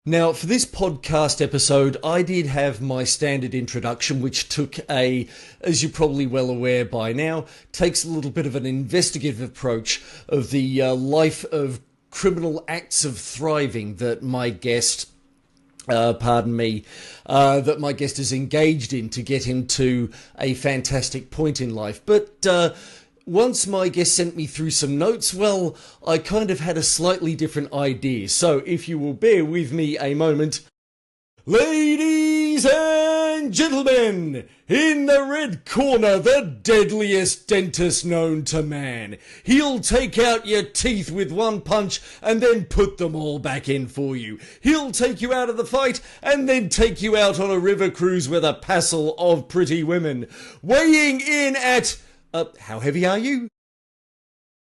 Now, for this podcast episode, I did have my standard introduction, which took as you're probably well aware by now, takes a little bit of an investigative approach of the life of criminal acts of thriving that my guest, that my guest is engaged in to get him to a fantastic point in life. But once my guest sent me through some notes, well, I kind of had a slightly different idea. So if you will bear with me a moment. Ladies and gentlemen, in the red corner, the deadliest dentist known to man. He'll take out your teeth with one punch and then put them all back in for you. He'll take you out of the fight and then take you out on a river cruise with a passel of pretty women. Weighing in at... how heavy are you?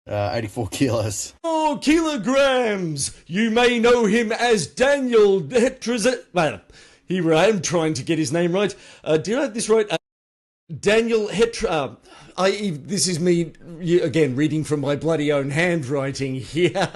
84 kilos. 4 kilograms! You may know him as Daniel Hetrelezis. Well, here I am trying to get his name right. Do I have this right? Daniel this is me, again, reading from my bloody own handwriting here.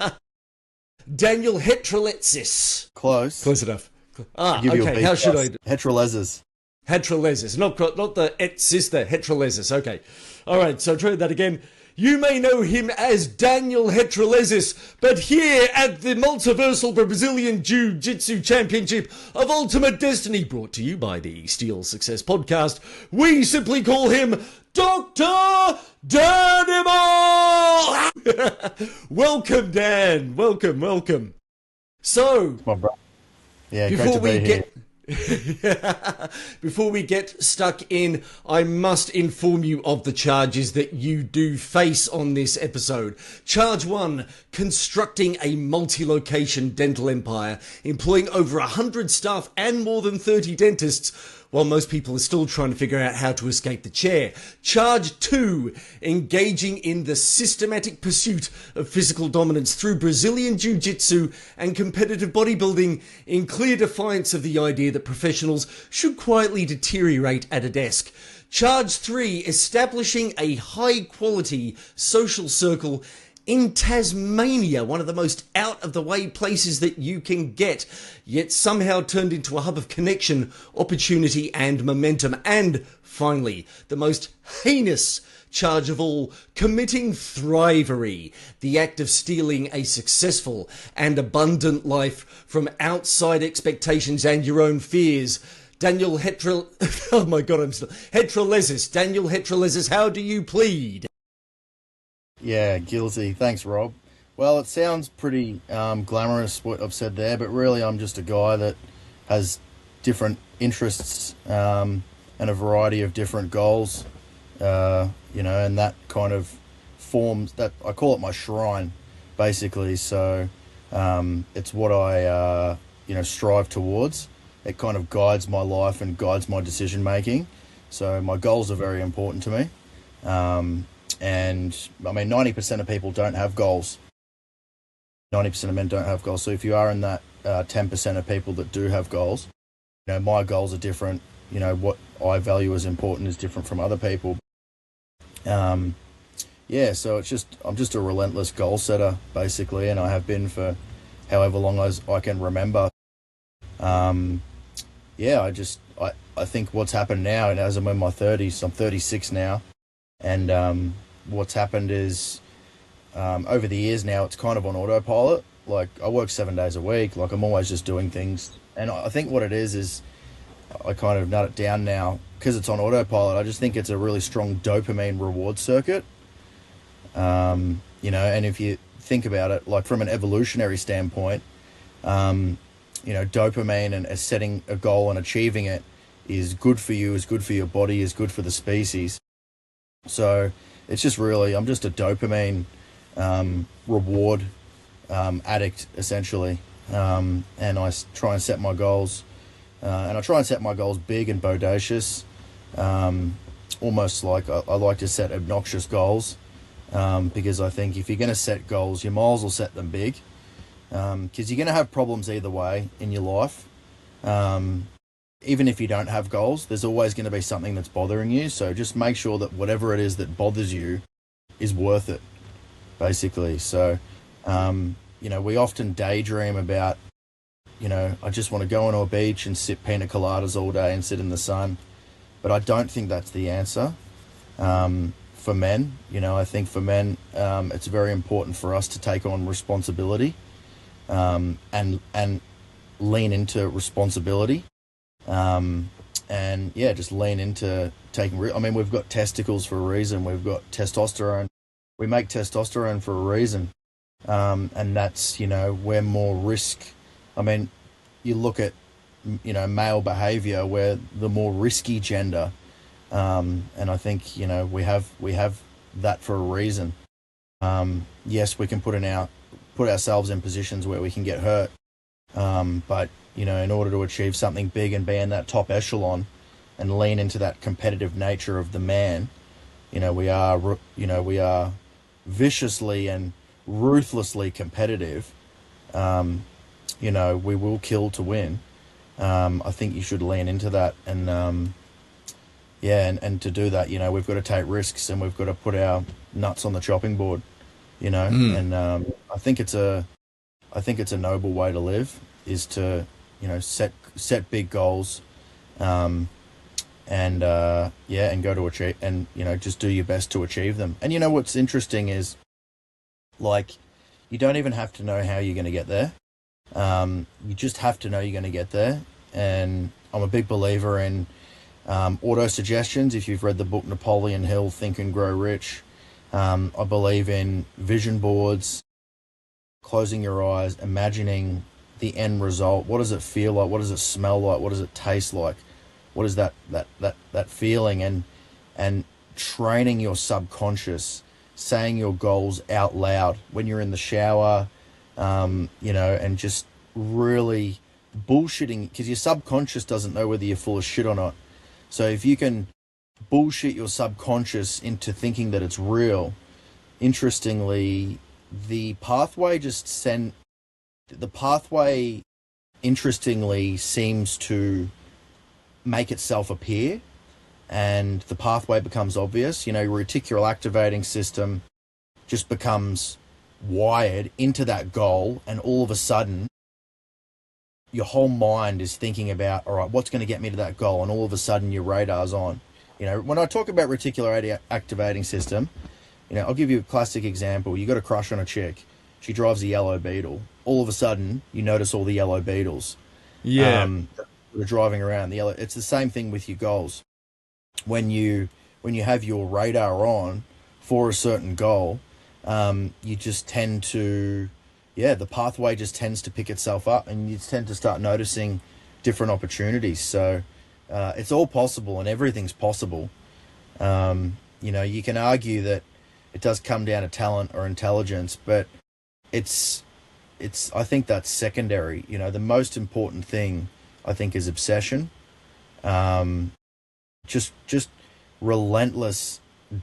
Daniel Hetrelezis. Close. Close enough. Okay, how should I do? Hetrelezis. Hetrelezis, not the etsis, the Hetrelezis. Okay. All right, so try that again. You may know him as Daniel Hetrelezis, but here at the Multiversal Brazilian Jiu-Jitsu Championship of Ultimate Destiny, brought to you by the Steel Success Podcast, we simply call him Dr. Danimal! Welcome, Dan. Welcome. So, My bro. Yeah, before great to be here. Before we get stuck in, I must inform you of the charges that you do face on this episode. Charge 1, constructing a multi-location dental empire, employing over 100 staff and more than 30 dentists, while most people are still trying to figure out how to escape the chair. Charge 2, engaging in the systematic pursuit of physical dominance through Brazilian Jiu-Jitsu and competitive bodybuilding, in clear defiance of the idea that professionals should quietly deteriorate at a desk. Charge 3, establishing a high-quality social circle in Tasmania, one of the most out-of-the-way places that you can get, yet somehow turned into a hub of connection, opportunity and momentum. And finally, the most heinous charge of all, committing thrivery, the act of stealing a successful and abundant life from outside expectations and your own fears. Daniel Hetrelezis. Daniel Hetrelezis, how do you plead? Yeah, guilty. Thanks, Rob. Well, it sounds pretty glamorous what I've said there, but really I'm just a guy that has different interests and a variety of different goals, and that kind of forms that. I call it my shrine, basically. So it's what I strive towards. It kind of guides my life and guides my decision making. So my goals are very important to me. And I mean, 90% of people don't have goals. 90% of men don't have goals. So if you are in that 10% of people that do have goals, my goals are different. What I value as important is different from other people. So I'm just a relentless goal setter, basically, and I have been for however long as I can remember. I think what's happened now, and as I'm in my 30s, I'm 36 now, and what's happened is over the years now it's kind of on autopilot. Like, I work 7 days a week, like I'm always just doing things, and I think what it is I kind of nut it down now because it's on autopilot. I just think it's a really strong dopamine reward circuit, and if you think about it, like from an evolutionary standpoint, dopamine and setting a goal and achieving it is good for you, is good for your body, is good for the species. So it's just really, I'm just a dopamine reward addict, essentially. And I try and set my goals. And I try and set my goals big and bodacious. Almost like I like to set obnoxious goals. Because I think if you're going to set goals, you might as well set them big. Because you're going to have problems either way in your life. Even if you don't have goals, there's always going to be something that's bothering you. So just make sure that whatever it is that bothers you is worth it, basically. So, we often daydream about I just want to go onto a beach and sip pina coladas all day and sit in the sun. But I don't think that's the answer. For men, I think for men, it's very important for us to take on responsibility, and lean into responsibility, and yeah, just lean into taking. I mean, we've got testicles for a reason. We've got testosterone. We make testosterone for a reason, and that's we're more risk. I mean, you look at male behavior, we're the more risky gender, and I think we have that for a reason. Yes, we can put ourselves in positions where we can get hurt, but in order to achieve something big and be in that top echelon and lean into that competitive nature of the man, we are viciously and ruthlessly competitive. We will kill to win. I think you should lean into that, and and to do that, we've got to take risks and we've got to put our nuts on the chopping board, and I think it's a noble way to live, is to set big goals, and go to achieve, and just do your best to achieve them. And what's interesting is, like, you don't even have to know how you're going to get there. You just have to know you're going to get there. And I'm a big believer in auto-suggestions. If you've read the book Napoleon Hill, Think and Grow Rich, I believe in vision boards, closing your eyes, imagining the end result. What does it feel like? What does it smell like? What does it taste like? What is that feeling? And training your subconscious, saying your goals out loud when you're in the shower, and just really bullshitting, because your subconscious doesn't know whether you're full of shit or not. So if you can bullshit your subconscious into thinking that it's real, interestingly, the pathway interestingly seems to make itself appear, and the pathway becomes obvious. Your reticular activating system just becomes wired into that goal, and all of a sudden your whole mind is thinking about, all right, what's going to get me to that goal, and all of a sudden your radar's on. When I talk about reticular activating system, I'll give you a classic example. You got a crush on a chick, she drives a yellow Beetle. All of a sudden you notice all the yellow Beetles that are driving around. It's the same thing with your goals. When you have your radar on for a certain goal, you just tend to, the pathway just tends to pick itself up, and you tend to start noticing different opportunities. So it's all possible, and everything's possible. You can argue that it does come down to talent or intelligence, but I think that's secondary. The most important thing, I think, is obsession. Just relentless,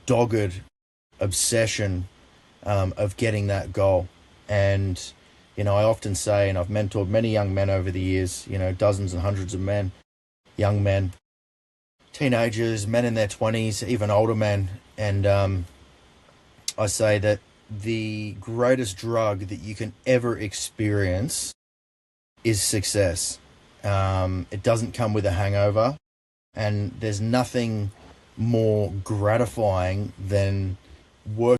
dogged obsession of getting that goal. And I often say, and I've mentored many young men over the years, dozens and hundreds of men, young men, teenagers, men in their 20s, even older men, and I say that the greatest drug that you can ever experience is success. It doesn't come with a hangover, and there's nothing more gratifying than working